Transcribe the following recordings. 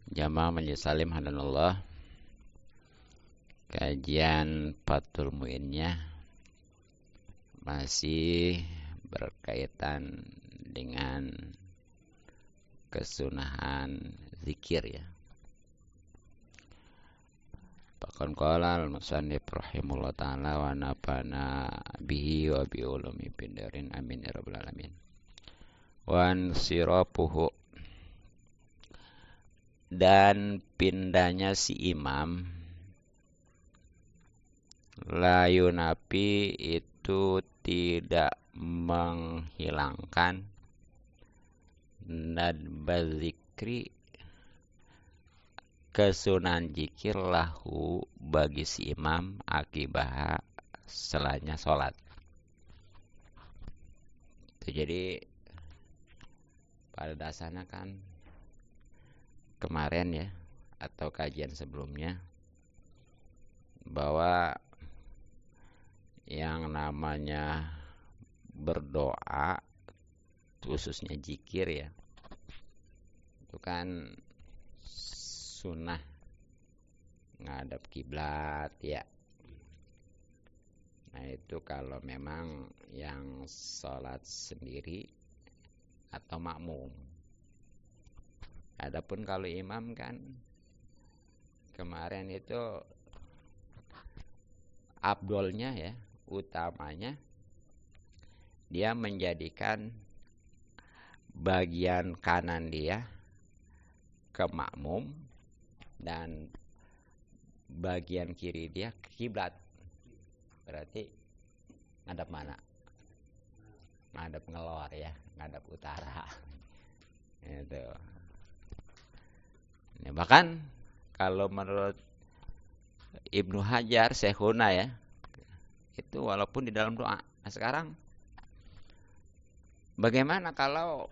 Jamaah Majelis Salim Hadanullah, kajian Fathul Muinnya masih berkaitan dengan kesunahan zikir ya. Pakon qala al-musannif rahimahullah ta'ala wa nafana bihi wa bi ulumi bindarin amin ya rabbal alamin. Wan sirapuhu, dan pindahnya si imam, la yunapi itu tidak menghilangkan nadbaz zikri, kesunahan zikir lahu bagi si imam akibah selanya sholat. Itu jadi pada dasarnya kan kemarin ya, atau kajian sebelumnya, bahwa yang namanya berdoa khususnya zikir ya, itu kan sunnah ngadap kiblat ya. Nah itu kalau memang yang sholat sendiri atau makmum. Adapun kalau imam kan kemarin itu afdolnya ya, utamanya dia menjadikan bagian kanan dia ke makmum dan bagian kiri dia ke kiblat. Berarti ngadap mana? Ngadap ngelor ya, ngadap utara. Itu. Ya, bahkan kalau menurut Ibnu Hajar Syekhuna ya, itu walaupun di dalam doa. Nah sekarang bagaimana kalau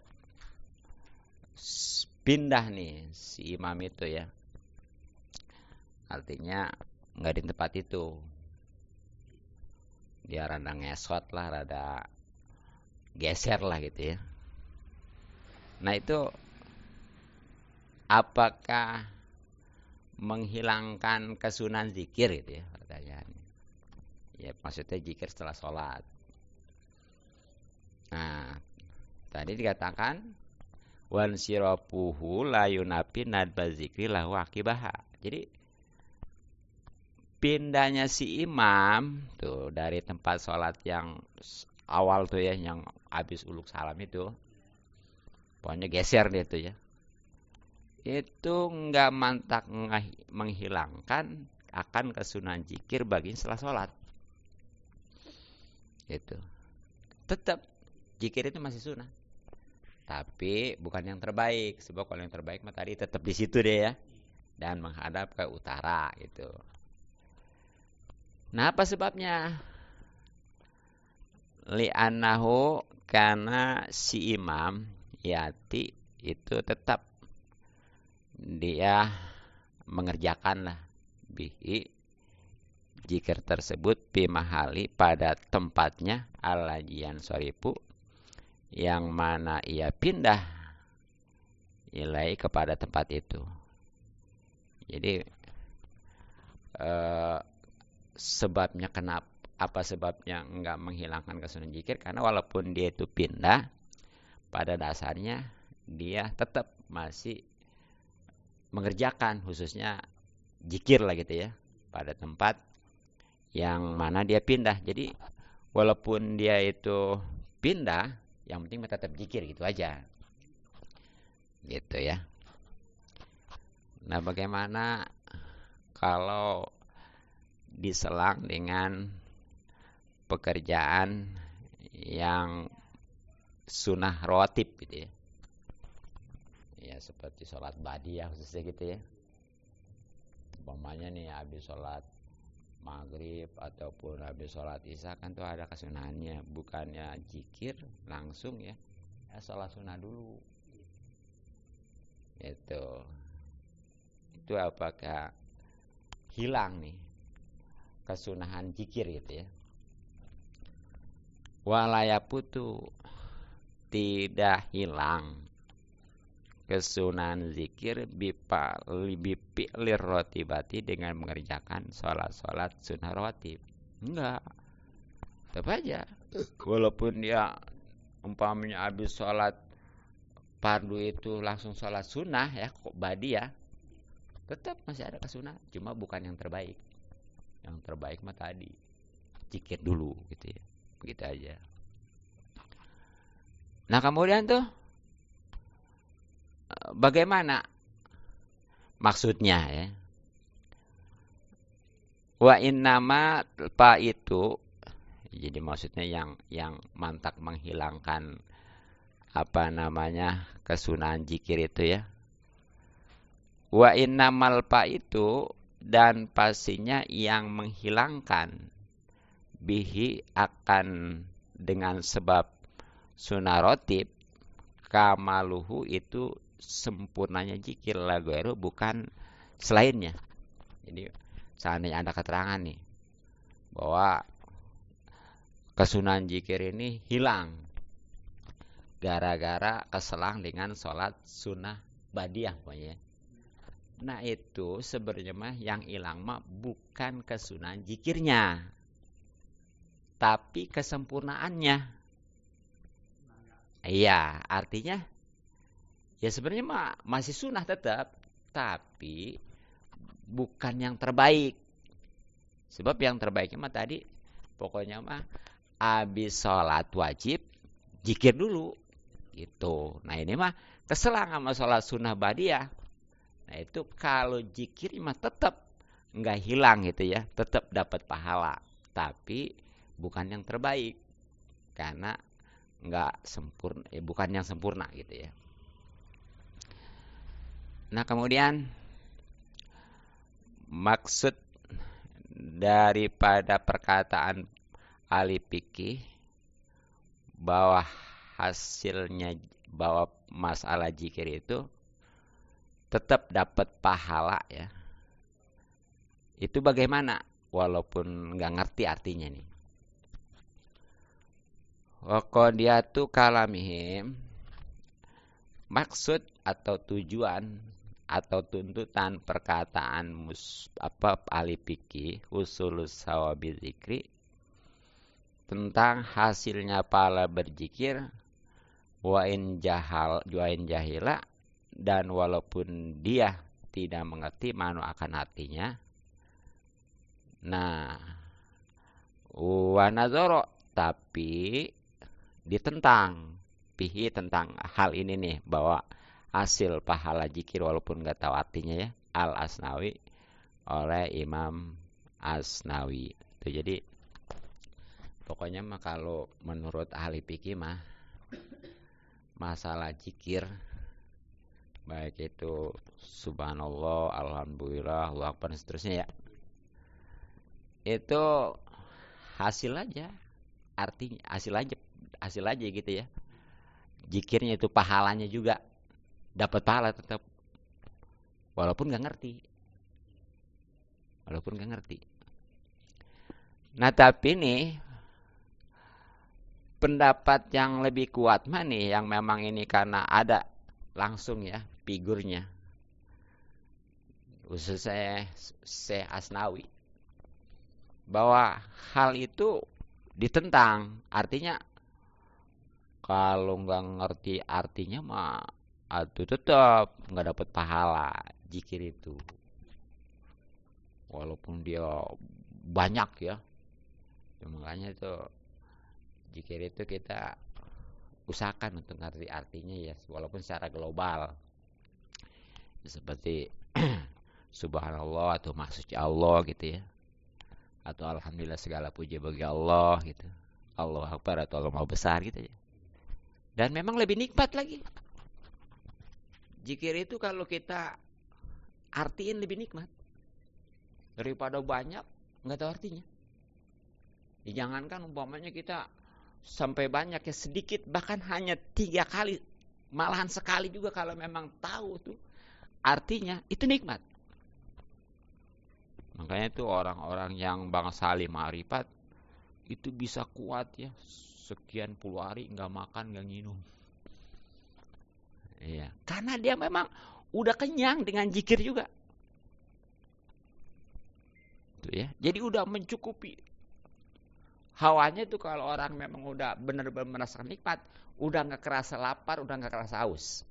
pindah nih si imam itu ya, artinya nggak di tempat itu, dia rada ngesot lah, rada geser lah gitu ya. Nah itu apakah menghilangkan kesunahan zikir gitu ya pertanyaannya. Ya maksudnya zikir setelah sholat. Nah tadi dikatakan wan sirapuhu la yunapi nadba zikri lahu akibaha. Jadi pindahnya si imam tuh dari tempat sholat yang awal tuh ya, yang habis uluk salam itu, pokoknya geser dia tuh ya, itu nggak mantak menghilangkan akan kesunahan zikir bagi setelah sholat. Itu tetap zikir itu masih sunnah, tapi bukan yang terbaik. Sebab kalau yang terbaik mah tadi tetap di situ deh ya, dan menghadap ke utara gitu. Nah apa sebabnya? Li'annahu, karena si imam yati itu tetap dia mengerjakan lah bihi zikir tersebut bimahali pada tempatnya alajian soripu, yang mana ia pindah ilai kepada tempat itu. Jadi sebabnya kenapa, apa sebabnya enggak menghilangkan kesunahan zikir? Karena walaupun dia itu pindah, pada dasarnya dia tetap masih mengerjakan khususnya zikir lah gitu ya, pada tempat yang mana dia pindah. Jadi walaupun dia itu pindah, yang penting tetap zikir gitu aja. Gitu ya. Nah, bagaimana kalau diselang dengan pekerjaan yang sunnah rawatib gitu ya. Ya seperti sholat badiyah khususnya gitu ya. Umpamanya nih habis sholat maghrib ataupun habis sholat isya kan tuh ada kesunahannya, bukannya zikir langsung ya, sholat sunnah dulu. Itu apakah hilang nih kesunahan zikir gitu ya? Walayaputu, tidak hilang kesunahan zikir bifi'lir rotibati dengan mengerjakan sholat sunnah rotib. Enggak. Tetap aja. Walaupun dia umpamanya habis sholat fardu itu langsung sholat sunnah ya, kok badi ya, tetap masih ada kesunahan. Cuma bukan yang terbaik. Yang terbaik mah tadi zikir dulu gitu ya. Begitu aja. Nah kemudian tuh bagaimana maksudnya ya? Wa innama pa itu, jadi maksudnya yang mantak menghilangkan apa namanya kesunahan zikir itu ya. Wa innamal pa itu, dan pastinya yang menghilangkan bihi akan dengan sebab sunnah rotib kamaluhu itu sempurnanya zikir lagu bukan selainnya. Jadi seandainya ada keterangan nih bahwa kesunahan zikir ini hilang gara-gara keselang dengan sholat sunnah badiah pokoknya. Nah itu sebenarnya mah yang hilang mah bukan kesunahan zikirnya, tapi kesempurnaannya. Iya, artinya ya sebenarnya mah masih sunnah tetap, tapi bukan yang terbaik. Sebab yang terbaiknya mah tadi pokoknya mah habis sholat wajib zikir dulu gitu. Nah ini mah keselang sama sholat sunnah badiah. Nah itu kalau zikir mah tetap nggak hilang gitu ya, tetap dapat pahala, tapi bukan yang terbaik karena nggak sempurna, bukan yang sempurna gitu ya. Nah kemudian maksud daripada perkataan ahli fikih bahwa hasilnya bahwa masalah zikir itu tetap dapat pahala ya. Itu bagaimana? Walaupun nggak ngerti artinya nih. Waqadiyatu kalamihim, maksud atau tujuan atau tuntutan perkataan ahli fikih usulus sawabi zikri tentang hasilnya pahala berzikir wa in jahila, dan walaupun dia tidak mengerti mana akan artinya. Nah, wa nazara, tapi ditentang pihi tentang hal ini nih, bahwa hasil pahala zikir walaupun nggak tahu artinya ya, Al-Asnawi oleh Imam Asnawi. Itu jadi pokoknya mah kalau menurut ahli fikih mah masalah zikir baik itu subhanallah, alhamdulillah, Allahu akbar dan seterusnya ya, itu hasil aja, artinya hasil aja gitu ya. Zikirnya itu pahalanya juga dapat pahala tetap walaupun nggak ngerti. Nah tapi nih pendapat yang lebih kuat mah nih yang memang ini karena ada langsung ya figurnya, khususnya Syekh Asnawi, bahwa hal itu ditentang. Artinya kalau nggak ngerti artinya mah itu tetap nggak dapat pahala zikir itu, walaupun dia banyak ya. Makanya itu zikir itu kita usahakan untuk ngerti artinya ya, walaupun secara global seperti subhanallah atau maksudnya Allah gitu ya, atau alhamdulillah segala puji bagi Allah gitu, Allah akbar atau Allah maha besar gitu ya. Dan memang lebih nikmat lagi zikir itu kalau kita artiin, lebih nikmat daripada banyak nggak tahu artinya. Jangankan umpamanya kita sampai banyak ya, sedikit bahkan hanya 3 kali, malahan sekali juga kalau memang tahu tuh artinya, itu nikmat. Makanya itu orang-orang yang bangsa ahli ma'rifat itu bisa kuat ya sekian puluh hari nggak makan nggak minum. Iya, karena dia memang udah kenyang dengan zikir juga. Tuh ya. Jadi udah mencukupi. Hawanya tuh kalau orang memang udah benar-benar merasakan nikmat, udah nggak kerasa lapar, udah nggak kerasa haus.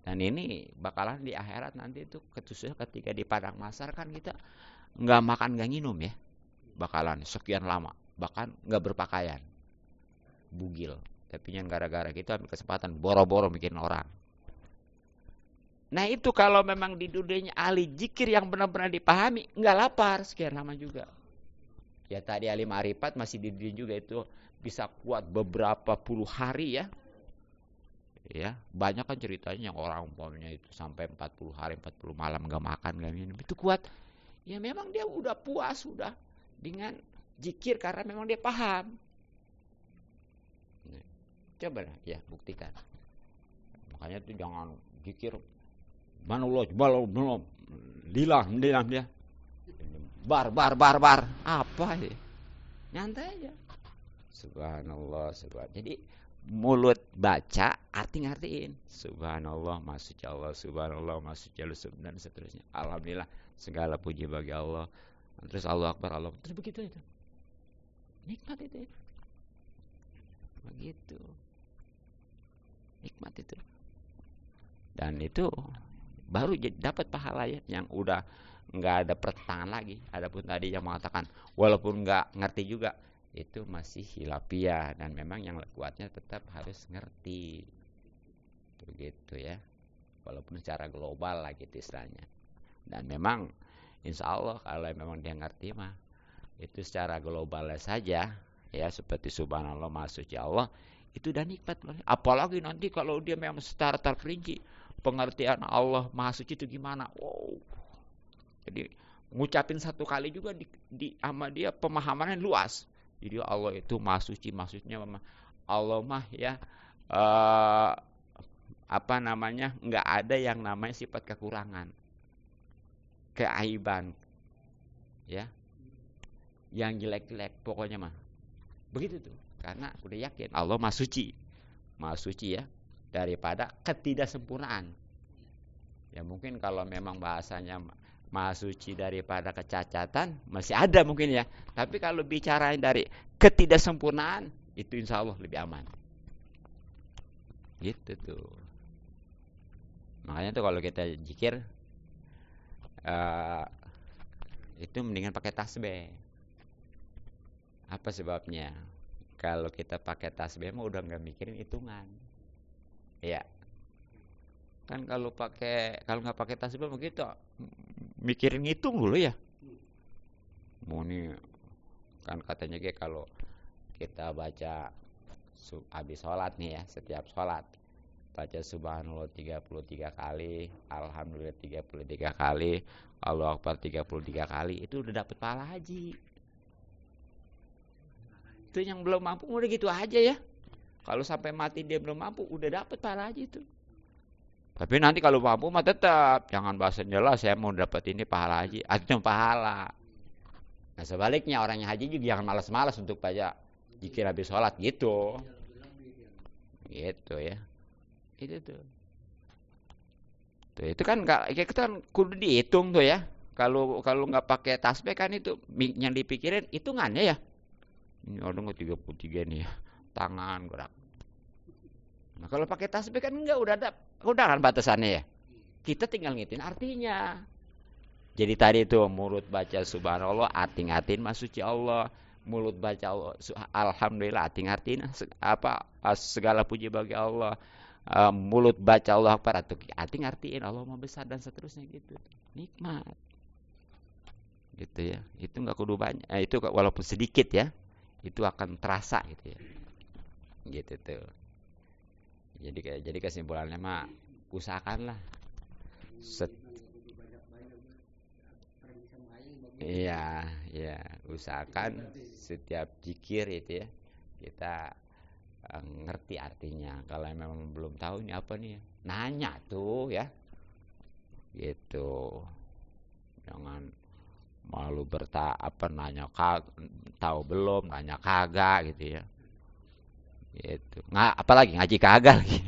Dan ini bakalan di akhirat nanti itu khususnya ketika di padang mahsyar kan kita nggak makan nggak minum ya, bakalan sekian lama, bahkan nggak berpakaian, bugil. Tapi yang gara-gara kita ambil kesempatan boro-boro bikin orang. Nah itu kalau memang di dunianya ahli zikir yang benar-benar dipahami, nggak lapar sekian lama juga. Ya tadi ahli ma'rifat masih di dunia juga itu bisa kuat beberapa puluh hari ya. Ya banyak kan ceritanya yang orang umpamanya itu sampai 40 hari 40 malam nggak makan nggak minum itu kuat. Ya memang dia udah puas sudah dengan zikir karena memang dia paham. Coba ya buktikan. Makanya tuh jangan zikir manullah belum lilah dia bar apa ya, nyantai aja, subhanallah subhanallah. Jadi mulut baca arti-artiin subhanallah maksudnya Allah, subhanallah maksudnya Allah, dan seterusnya. Alhamdulillah segala puji bagi Allah, terus Allah akbar Allah, terus begitu itu nikmat itu ya. Begitu nikmat itu, dan itu baru dapat pahala ya, yang udah nggak ada pertentangan lagi. Adapun tadi yang mengatakan walaupun nggak ngerti juga itu masih hilafiyah, dan memang yang kuatnya tetap harus ngerti begitu ya, walaupun secara global lah gitu istilahnya. Dan memang insya Allah kalau memang dia ngerti mah itu secara globalnya saja ya, seperti subhanallah maksudnya Allah itu udah nikmat. Apalagi nanti kalau dia memang secara terperinci pengertian Allah Maha Suci itu gimana? Wow. Jadi ngucapin satu kali juga di sama dia pemahamannya luas. Jadi Allah itu Maha Suci, maksudnya Allah mah ya apa namanya? Enggak ada yang namanya sifat kekurangan, keaiban. Ya. Yang jelek-jelek pokoknya mah. Begitu tuh. Karena udah yakin Allah Maha Suci. Maha Suci ya. Daripada ketidaksempurnaan. Ya mungkin kalau memang bahasanya Maha Suci daripada kecacatan masih ada mungkin ya. Tapi kalau bicara dari ketidaksempurnaan itu insya Allah lebih aman. Gitu tuh. Makanya tuh kalau kita zikir itu mendingan pakai tasbih. Apa sebabnya? Kalau kita pakai tasbih mah udah nggak mikirin hitungan. Ya, kan kalau nggak pakai tasbih begitu mikirin ngitung dulu ya. Mau nih kan katanya kayak kalau kita baca habis sholat nih ya, setiap sholat baca subhanallah 33 kali, alhamdulillah 33 kali, Allahu akbar 33 kali, itu udah dapat pahala haji. Itu yang belum mampu udah gitu aja ya. Kalau sampai mati dia belum mampu, udah dapat pahala haji itu. Tapi nanti kalau mampu mah tetap jangan bahasa jelas saya mau dapat ini pahala haji, artinya pahala. Nah sebaliknya orang yang haji juga jangan malas-malas untuk baca zikir habis sholat gitu. Gitu ya. Itu tuh. Tuh itu kan nggak, kita kan kudu dihitung tuh ya. Kalau nggak pakai tasbih kan itu yang dipikirin hitungannya ya. Ini orang 33 nih ya. Tangan gerak. Nah kalau pakai tasbih kan enggak, udah kan batasannya ya. Kita tinggal ngitin artinya. Jadi tadi itu mulut baca subhanallah arti-artiin maksudnya Allah, mulut baca Allah, alhamdulillah arti-artiin apa segala puji bagi Allah. Mulut baca Allah akbar atau arti-artiin Allah Maha besar dan seterusnya gitu. Nikmat. Gitu ya. Itu enggak kudu banyak. Itu walaupun sedikit ya. Itu akan terasa gitu ya. Gitu tuh. Jadi kesimpulannya mah usahakanlah iya, ya, usahakan setiap zikir itu ya kita ngerti artinya. Kalau memang belum tahu ini apa nih, nanya tuh ya. Gitu. Jangan malu nanya tahu belum, nanya kagak gitu ya. Itu. Apalagi ngaji kagak lagi.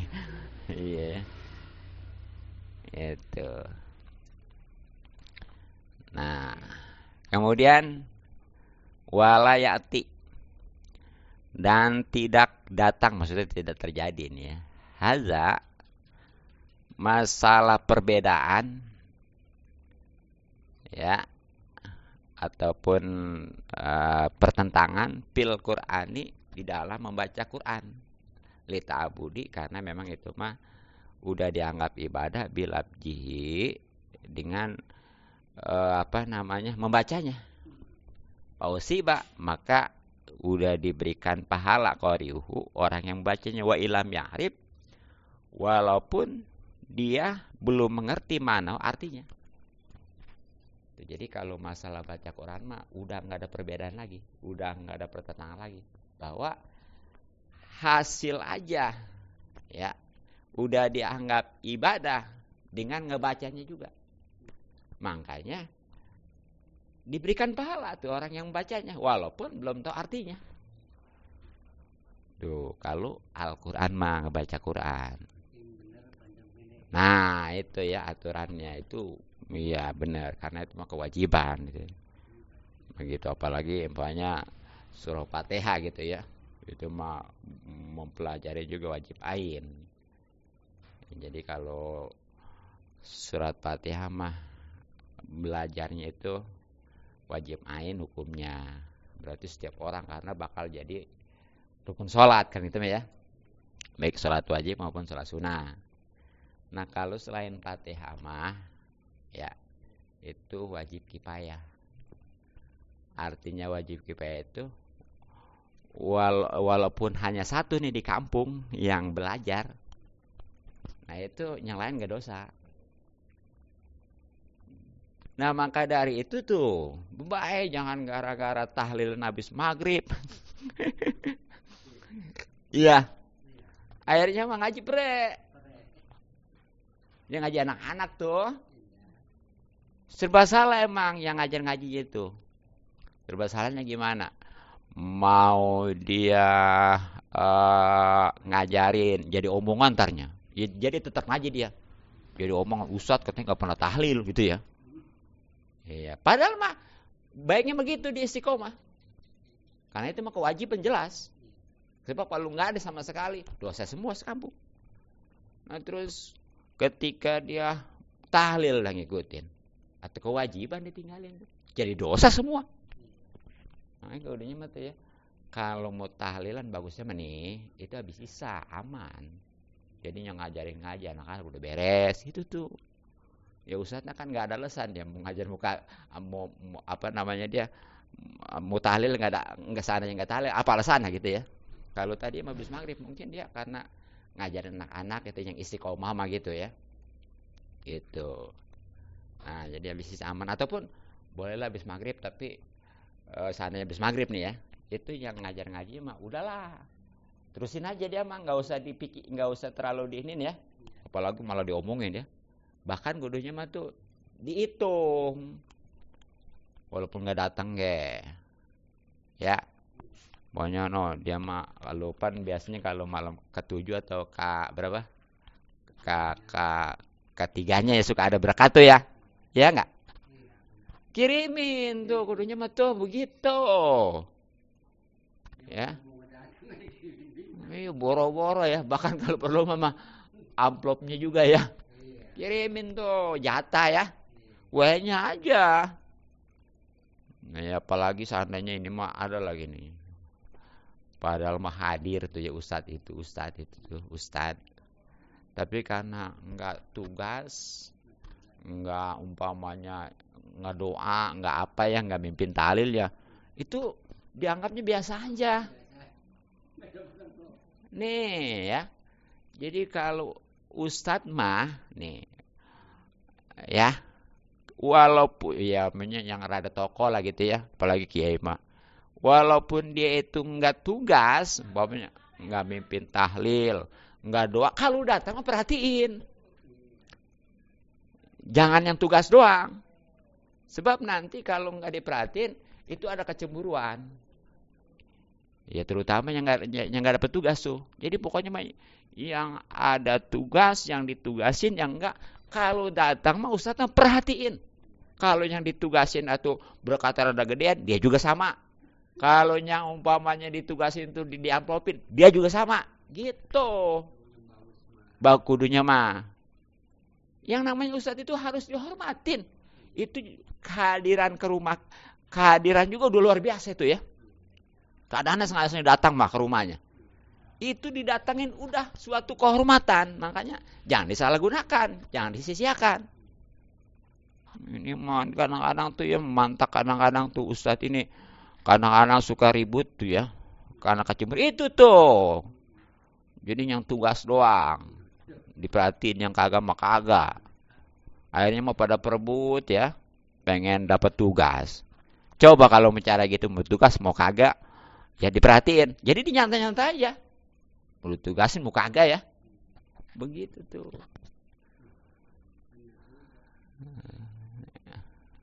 Iya. Itu. Nah, kemudian walayati, dan tidak datang, maksudnya tidak terjadi nih ya. Haza, masalah perbedaan ya, ataupun pertentangan fil Qur'ani, di dalam membaca Quran, li ta'budi, karena memang itu mah udah dianggap ibadah bilabjihi, dengan membacanya. Pausiba, maka udah diberikan pahala qari'uhu, orang yang bacanya, wa ilam ya'rif, walaupun dia belum mengerti mana artinya. Jadi kalau masalah baca Quran mah udah nggak ada perbedaan lagi, udah nggak ada pertentangan lagi, bahwa hasil aja ya udah dianggap ibadah dengan ngebacanya juga. Makanya diberikan pahala tuh orang yang bacanya walaupun belum tahu artinya. Tuh, kalau Al-Qur'an mah ngebaca Quran. Nah, itu ya aturannya itu. Iya benar, karena itu mah kewajiban gitu. Begitu, apalagi umpamanya surah Fatihah gitu ya. Itu mah mempelajari juga wajib ain. Jadi kalau surat Fatihah mah belajarnya itu wajib ain hukumnya. Berarti setiap orang, karena bakal jadi rukun sholat kan itu ya. Baik sholat wajib maupun sholat sunnah. Nah kalau selain Fatihah mah ya itu wajib kifayah. Artinya wajib kifayah itu walaupun hanya satu nih di kampung yang belajar, nah itu yang lain gak dosa. Nah maka dari itu tuh baik, jangan gara-gara tahlil habis maghrib iya akhirnya mah ngaji dia ngaji anak-anak tuh serba salah. Emang yang ngajar ngaji itu serba salahnya gimana? Mau dia ngajarin jadi omongan tarnya ya, jadi tetap ngaji dia, jadi omongan. Ustadz katanya gak pernah tahlil gitu ya. Iya, padahal mah baiknya begitu di istiqomah, karena itu mah kewajiban jelas. Sebab kalau nggak ada sama sekali dosa semua sekampung. Nah terus ketika dia tahlil lah ngikutin, atau kewajiban ditinggalin, jadi dosa semua. Nah kaudanya mah tuh ya, kalau mau tahlilan bagusnya mah nih itu habis isya aman. Jadi yang ngajarin ngaji anak-anak udah beres itu tuh. Ya ustadznya kan nggak ada alasan dia mau ngajar mau dia mau tahlil nggak sananya nggak tahlil, apa alasannya gitu ya. Kalau tadi habis maghrib mungkin dia karena ngajarin anak-anak itu yang istiqomah mah gitu ya. Gitu. Nah, jadi habis aman, ataupun bolehlah habis maghrib tapi seandainya habis maghrib nih ya, itu yang ngajar ngaji mah udahlah. Terusin aja dia mah, nggak usah dipikir, nggak usah terlalu diinin ya. Apalagi malah diomongin ya. Bahkan kudunya mah tuh dihitung. Walaupun nggak datang ya. Pokoknya dia mah kalau biasanya kalau malam ke-7 atau berapa? Ketiganya ya suka ada berkat tuh ya. Ya enggak? Kirimin tuh kudunya mah tuh begitu. Ya. Boro-boro ya, bahkan kalau perlu mah amplopnya juga ya. Kirimin tuh jatah ya. Kuenya aja. Nah, ya, apalagi seandainya ini mah ada lagi nih. Padahal mah hadir tuh ya ustadz itu tuh ustadz. Tapi karena enggak tugas, enggak umpamanya enggak doa, enggak apa ya, enggak mimpin tahlil ya, itu dianggapnya biasa aja. Nih ya. Jadi kalau ustadz mah nih ya, walaupun ya yang rada toko lah gitu ya, apalagi kiai mah, walaupun dia itu enggak tugas, umpamanya enggak mimpin tahlil, enggak doa, kalau datang mah perhatiin. Jangan yang tugas doang. Sebab nanti kalau enggak diperhatiin, itu ada kecemburuan. Ya terutama yang nggak dapat tugas tuh. Jadi pokoknya mah yang ada tugas, yang ditugasin, yang enggak. Kalau datang mah ustadznya perhatiin. Kalau yang ditugasin atau berkata rada gedean, dia juga sama. Kalau yang umpamanya ditugasin tuh diamplopin, dia juga sama. Gitu. Bak kudunya mah. Yang namanya ustadz itu harus dihormatin. Itu kehadiran ke rumah, kehadiran juga udah luar biasa itu ya. Kadang-kadang sengaja datang mah ke rumahnya. Itu didatangin udah suatu kehormatan. Makanya jangan disalahgunakan, jangan disia-siakan. Ini kadang-kadang tuh ya mantak, kadang-kadang tuh ustadz ini kadang-kadang suka ribut tuh ya. Karena kecemburuan itu tuh. Jadi yang tugas doang. Diperhatiin yang kagak mah kagak. Akhirnya mau pada perebut ya. Pengen dapat tugas. Coba kalau bicara gitu mau tugas mau kagak. Ya diperhatiin. Jadi dinyantai-nyantai aja. Perlu tugasin mau kagak ya. Begitu tuh.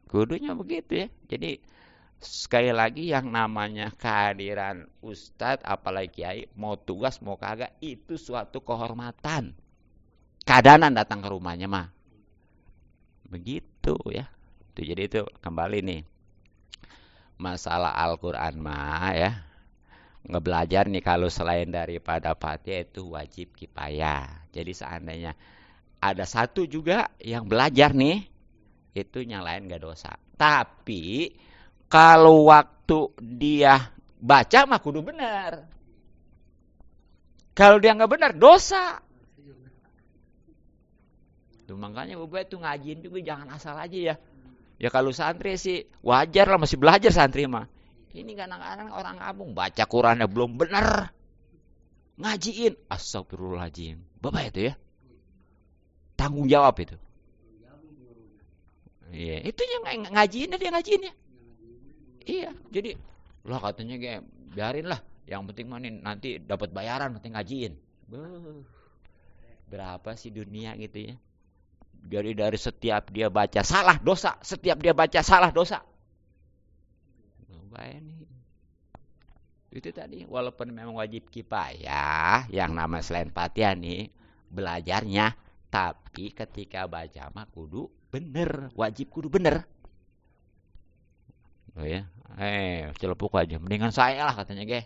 Kudunya begitu ya. Jadi sekali lagi yang namanya kehadiran ustadz apalagi kiai mau tugas mau kagak itu suatu kehormatan. Kadanan datang ke rumahnya mah. Begitu ya. Tuh, jadi itu kembali nih. Masalah Al-Qur'an mah ya. Ngebelajar nih kalau selain daripada Fatihah itu wajib kifayah. Jadi seandainya ada satu juga yang belajar nih, itu yang lain gak dosa. Tapi kalau waktu dia baca mah kudu benar. Kalau dia nggak benar dosa. Tuh makanya Bapak itu ngajiin juga jangan asal aja ya. Ya kalau santri sih wajar lah masih belajar santri mah. Ini kadang-kadang orang kampung baca Qurannya belum benar. Ngajiin, astagfirullahaladzim. Bapak itu ya. Tanggung jawab itu. Iya, itu yang ngajiin dia ngajiinnya. Iya, jadi lah katanya kayak biarin lah. Yang penting mana nanti dapat bayaran penting ngajiin. Berapa sih dunia gitu ya. Jadi dari setiap dia baca salah dosa, setiap dia baca salah dosa. Itu tadi walaupun memang wajib kifayah yang nama selain Fatihah nih belajarnya, tapi ketika baca mah kudu bener, wajib kudu bener. Oh ya, celepuk aja. Mendingan saya lah katanya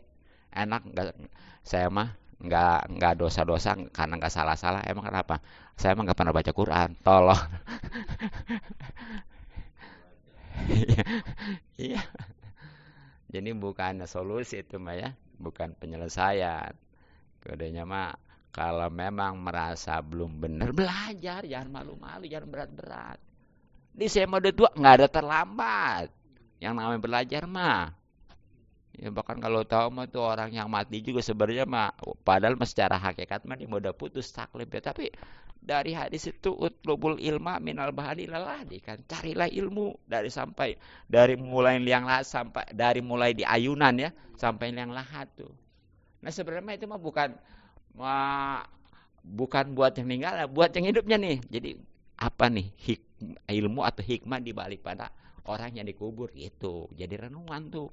enak nggak saya mah nggak dosa-dosa karena nggak salah-salah. Emang kenapa? Saya mah nggak pernah baca Quran. Tolong. Iya. Jadi bukan solusi itu mah ya, bukan penyelesaian. Kodenya mah kalau memang merasa belum benar belajar, jangan malu-malu, jangan berat-berat. Di SMA udah tua nggak ada terlambat. Yang namanya belajar mah. Ya bahkan kalau tahu mah tuh orang yang mati juga sebenarnya mah padahal mah secara hakikat mah dia udah putus taklif ya, tapi dari hadis itu utlubul ilma minal bahadi laladi kan, carilah ilmu dari mulai liang lahat sampai dari mulai di ayunan ya sampai liang lahat tuh. Nah sebenarnya itu mah bukan buat yang meninggal, buat yang hidupnya nih. Jadi apa nih ilmu atau hikmah di balik pada orang yang dikubur itu. Jadi renungan tuh.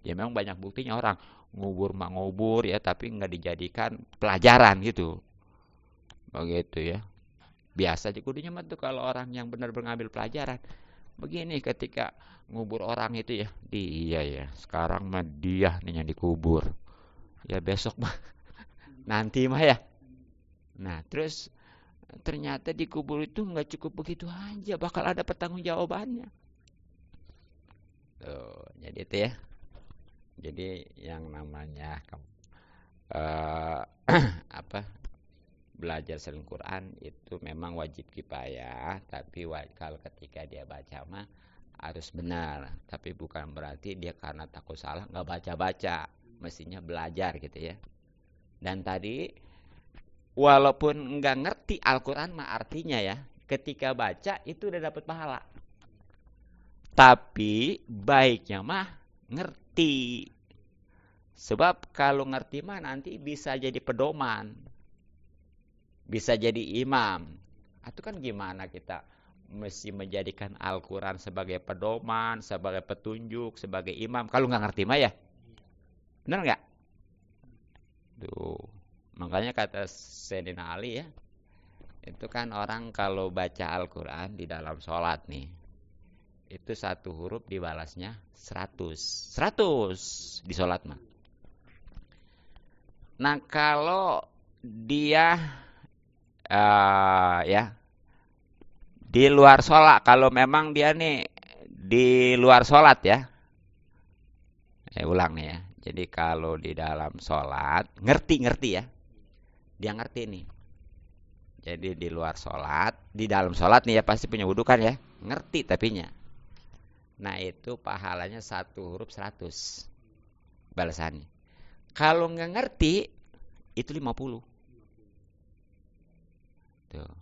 Ya memang banyak buktinya orang ngubur mah ngubur ya, tapi nggak dijadikan pelajaran gitu. Begitu ya. Biasa aja kudunya mah tuh kalau orang yang benar mengambil pelajaran. Begini ketika ngubur orang itu ya, dia ya sekarang mah dia nih yang dikubur. Ya besok mah nanti mah ya. Nah terus ternyata dikubur itu nggak cukup begitu aja, bakal ada pertanggungjawabannya. Tuh, jadi itu ya. Jadi yang namanya belajar selain Quran itu memang wajib kifayah, tapi kalau ketika dia baca mah harus benar. Tapi bukan berarti dia karena takut salah nggak baca-baca, mestinya belajar gitu ya. Dan tadi walaupun nggak ngerti Al-Quran mah artinya ya, ketika baca itu udah dapat pahala. Tapi baiknya mah ngerti. Sebab kalau ngerti mah nanti bisa jadi pedoman. Bisa jadi imam. Itu kan gimana kita mesti menjadikan Al-Quran sebagai pedoman, sebagai petunjuk, sebagai imam. Kalau nggak ngerti mah ya. Benar nggak? Tuh. Makanya kata Sayyidina Ali ya, itu kan orang kalau baca Al-Quran di dalam sholat nih, itu satu huruf dibalasnya 100. 100 di sholat mah. Nah kalau dia ya di luar sholat, kalau memang dia nih di luar sholat ya, ulang nih ya. Jadi kalau di dalam sholat, ngerti ya, dia ngerti nih. Jadi di luar sholat, di dalam sholat nih ya pasti punya wudu kan ya, ngerti tapinya. Nah itu pahalanya satu huruf 100 balasannya. Kalau nggak ngerti itu 50. Tuh.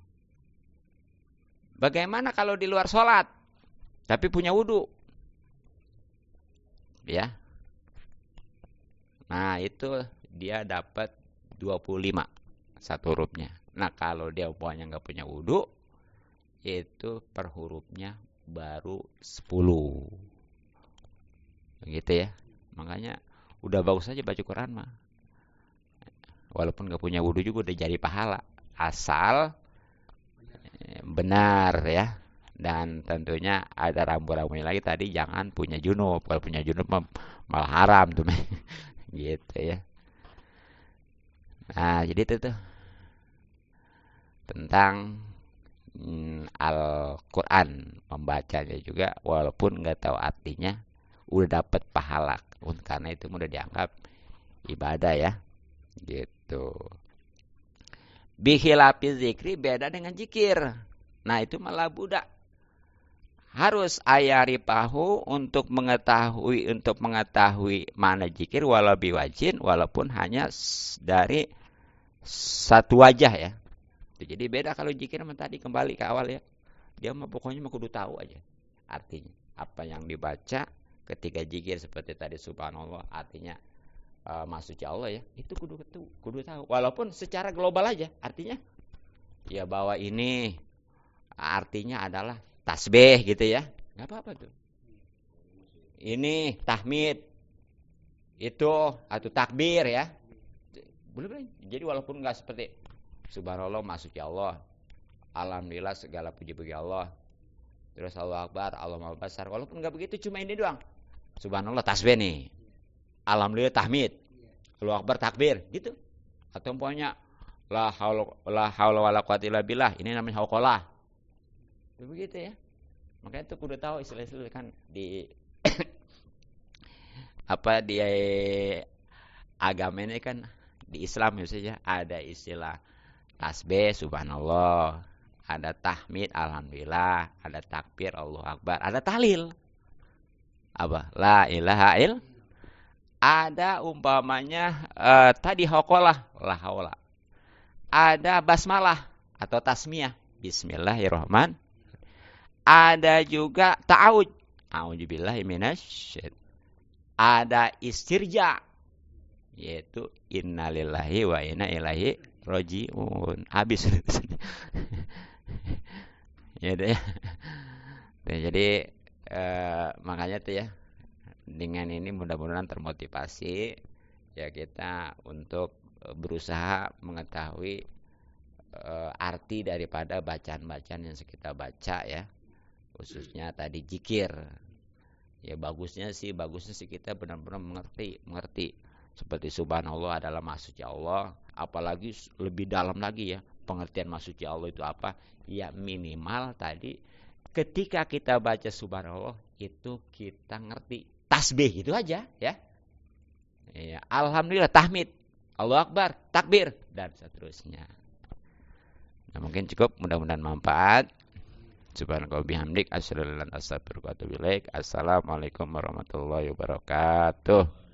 Bagaimana kalau di luar sholat tapi punya wudu? Ya. Nah itu dia dapat 25 satu hurufnya. Nah kalau dia umpamanya nggak punya wudu, itu per hurufnya baru 10. Begitu ya. Makanya udah bagus aja baca Quran mah. Walaupun nggak punya wudu juga udah jadi pahala. Asal benar ya. Dan tentunya ada rambu-rambunya lagi tadi, jangan punya junub. Kalau punya junub malah haram tuh. Gitu ya. Nah jadi itu tuh tentang Al-Quran, membacanya juga walaupun nggak tahu artinya udah dapat pahala, karena itu udah dianggap ibadah ya gitu. Bihilapi zikri, beda dengan zikir. Nah itu malah budak harus ayari pahu untuk mengetahui mana zikir walau biwajin, walaupun hanya dari satu wajah ya. Jadi beda kalau zikir sama tadi, kembali ke awal ya. Dia mah pokoknya mah kudu tahu aja artinya. Apa yang dibaca ketika zikir seperti tadi subhanallah, artinya maksudnya Allah ya. Itu kudu tahu. Walaupun secara global aja artinya. Ya bahwa ini artinya adalah tasbih gitu ya. Enggak apa-apa tuh. Ini tahmid. Itu atau takbir ya. Boleh. Jadi walaupun enggak seperti subhanallah maksudnya Allah, alhamdulillah segala puji bagi Allah, terus Allahu Akbar, Allah Maha Besar, walaupun nggak begitu, cuma ini doang, subhanallah tasbih nih, alhamdulillah tahmid, Allahu Akbar takbir gitu, atau pokoknya la haula wala quwwata illa billah, ini namanya hauqalah, begitu ya. Makanya itu kudu tahu istilah-istilah kan di apa di agama ini kan, di Islam misalnya ada istilah tasbih subhanallah, ada tahmid alhamdulillah, ada takbir Allahu Akbar, ada tahlil apa la ilaha il, ada umpamanya tadi haqalah la haula, ada basmalah atau tasmiyah bismillahirrahmanirrahim, ada juga ta'awud a'udzubillahi minasyaitonir, ada istirja yaitu innalillahi wa inna ilaihi rojiun, habis. Ya deh. Jadi makanya tuh ya, dengan ini mudah-mudahan termotivasi ya kita untuk berusaha mengetahui arti daripada bacaan-bacaan yang kita baca ya, khususnya tadi zikir. Ya bagusnya sih kita benar-benar mengerti seperti subhanallah adalah maksudnya Allah. Apalagi lebih dalam lagi ya, pengertian maksudnya Allah itu apa? Ya minimal tadi ketika kita baca subhanallah itu kita ngerti tasbih itu aja ya. Ya, alhamdulillah tahmid, Allahu Akbar, takbir dan seterusnya. Nah, mungkin cukup, mudah-mudahan manfaat. Subhanallah bihamdik asyhadu an la ilaha illa anta astaghfiruka wa atubu ilaik. Assalamualaikum warahmatullahi wabarakatuh.